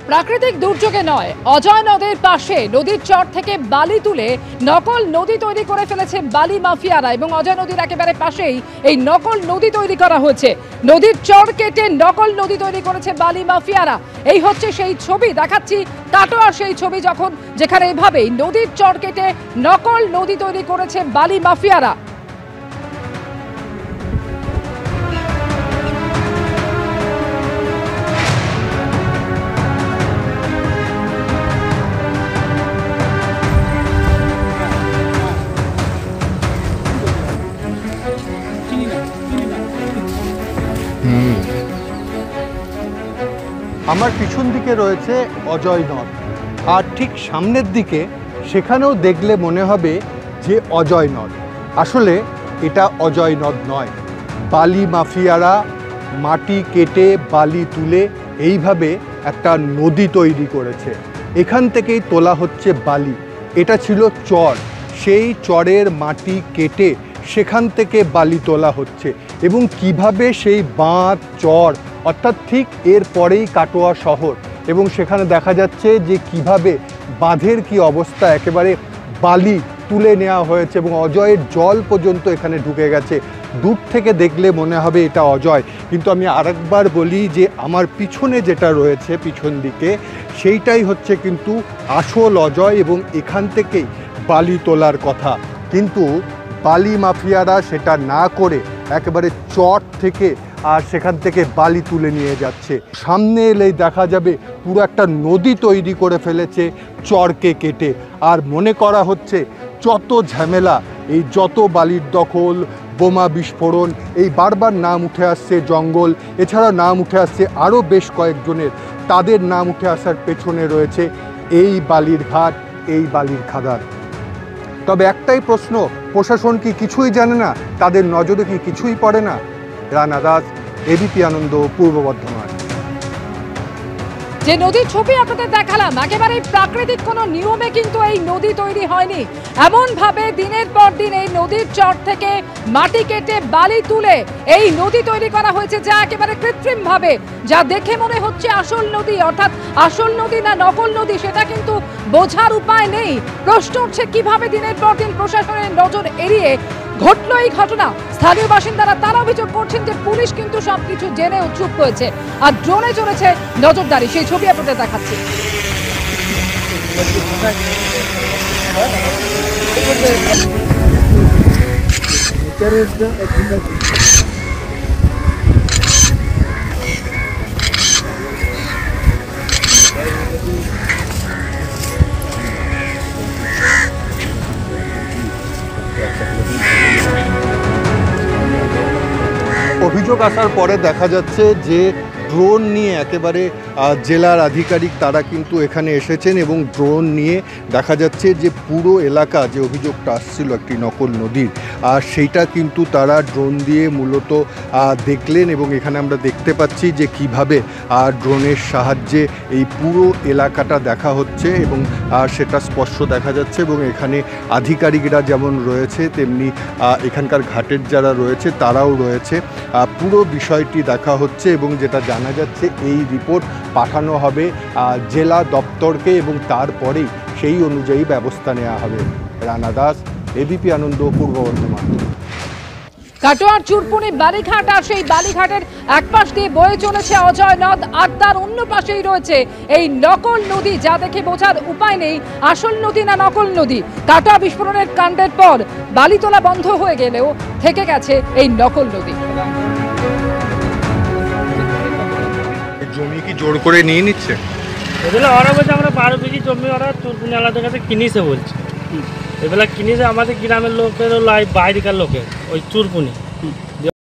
প্রাকৃতিক দুর্যোগে নয়, অজয় নদের পাশে নদীর চর থেকে বালি তুলে নকল নদী তৈরি করে ফেলেছে বালি মাফিয়ারা এবং অজয় নদীর একেবারে পাশেই এই নকল নদী তৈরি করা হয়েছে। নদীর চর কেটে নকল নদী তৈরি করেছে বালি মাফিয়ারা। এই হচ্ছে সেই ছবি দেখাচ্ছি, কাটোয়ার সেই ছবি যেখানে এভাবেই নদীর চর কেটে নকল নদী তৈরি করেছে বালি মাফিয়ারা। আমার পিছন দিকে রয়েছে অজয় নদ, আর ঠিক সামনের দিকে সেখানেও দেখলে মনে হবে যে অজয় নদ। আসলে এটা অজয় নদ নয়, বালি মাফিয়ারা মাটি কেটে বালি তুলে এইভাবে একটা নদী তৈরি করেছে। এখান থেকেই তোলা হচ্ছে বালি। এটা ছিল চর, সেই চরের মাটি কেটে সেখান থেকে বালি তোলা হচ্ছে এবং কিভাবে সেই বাঁধ চর অর্থাৎ ঠিক এর পরেই কাটোয়া শহর, এবং সেখানে দেখা যাচ্ছে যে কিভাবে বাঁধের কি অবস্থা, একেবারে বালি তুলে নেওয়া হয়েছে এবং অজয়ের জল পর্যন্ত এখানে ঢুকে গেছে। দূর থেকে দেখলে মনে হবে এটা অজয়, কিন্তু আমি আরেকবার বলি যে আমার পিছনে যেটা রয়েছে পিছন দিকে সেইটাই হচ্ছে কিন্তু আসল অজয়, এবং এখান থেকেই বালি তোলার কথা। কিন্তু বালি মাফিয়ারা সেটা না করে একেবারে চর থেকে আর সেখান থেকে বালি তুলে নিয়ে যাচ্ছে। সামনে এলেই দেখা যাবে পুরো একটা নদী তৈরি করে ফেলেছে চরকে কেটে। আর মনে করা হচ্ছে যত ঝামেলা, এই যত বালির দখল, বোমা বিস্ফোরণ, এই বারবার নাম উঠে আসছে জঙ্গল, এছাড়া নাম উঠে আসছে আরও বেশ কয়েকজনের। তাদের নাম উঠে আসার পেছনে রয়েছে এই বালির ঘাট, এই বালির খাদান। তবে একটাই প্রশ্ন, প্রশাসন কি কিছুই জানে না? তাদের নজরে কি কিছুই পড়ে না? রানা দাস, এবিপি আনন্দ, পূর্ব বর্ধমান। যে নদীর ছবি আপনাদের দেখালাম একেবারে প্রাকৃতিক কোনো নিয়মে কিন্তু এই নদী তৈরি হয়নি। এমন ভাবে দিনের পর দিন এই নদীর চর থেকে মাটি কেটে বালি তুলে এই নদী তৈরি করা হয়েছে, যা একেবারে কৃত্রিম ভাবে, যা দেখে মনে হচ্ছে আসল নদী। অর্থাৎ আসল নদী না নকল নদী সেটা কিন্তু বোঝার উপায় নেই। প্রশ্ন উঠছে কিভাবে দিনের পর দিন প্রশাসনের নজর এড়িয়ে ঘটলো এই ঘটনা। স্থানীয় বাসিন্দারা তারা অভিযোগ করছেন যে পুলিশ কিন্তু সবকিছু জেনেও চুপ হয়েছে আর ড্রোনে চলেছে নজরদারি। সেই ছবি আপনাদের দেখাচ্ছি। অভিযোগ আসার পরে দেখা যাচ্ছে যে ড্রোন নিয়ে একেবারে জেলার আধিকারিক তারা কিন্তু এখানে এসেছেন এবং ড্রোন নিয়ে দেখা যাচ্ছে যে পুরো এলাকা, যে অভিযোগটা আসছিল একটি নকল নদীর, সেইটা কিন্তু তারা ড্রোন দিয়ে মূলত দেখলেন। এবং এখানে আমরা দেখতে পাচ্ছি যে কিভাবে ড্রোনের সাহায্যে এই পুরো এলাকাটা দেখা হচ্ছে এবং সেটা স্পষ্ট দেখা যাচ্ছে। এবং এখানে আধিকারিকরা যেমন রয়েছে তেমনি এখানকার ঘাটের যারা রয়েছে তারাও রয়েছে। পুরো বিষয়টি দেখা হচ্ছে এবং যেটা জানা যাচ্ছে এই রিপোর্ট পাঠানো হবে জেলা দপ্তরকে এবং তারপরেই সেই অনুযায়ী ব্যবস্থা নেওয়া হবে। রানা দাস, এবিপি আনন্দ, পূর্ব বর্ধমান। কাটোয়ার চুরপুনি বালিঘাট, আর সেই বালিঘাটের এক পাশ দিয়ে বয়ে চলেছে অজয় নদ, আর তার অন্য পাশেই রয়েছে এই নকল নদী, যা দেখে বোঝার উপায় নেই আসল নদী না নকল নদী। কাটোয়া বিস্ফোরণের কাণ্ডের পর বালি তোলা বন্ধ হয়ে গেলেও থেকে গেছে এই নকল নদী। জমি কি জোর করে নিয়ে নিচ্ছে? এগুলো ওরা বলছে আমরা 12 বিঘি জমি ওরা চুরপুনি আলাদের কাছে কিনেছে বলছে। এগুলা কিনেছে আমাদের গ্রামের লোকের, বাইরেকার লোকের, ওই চুরপুনি।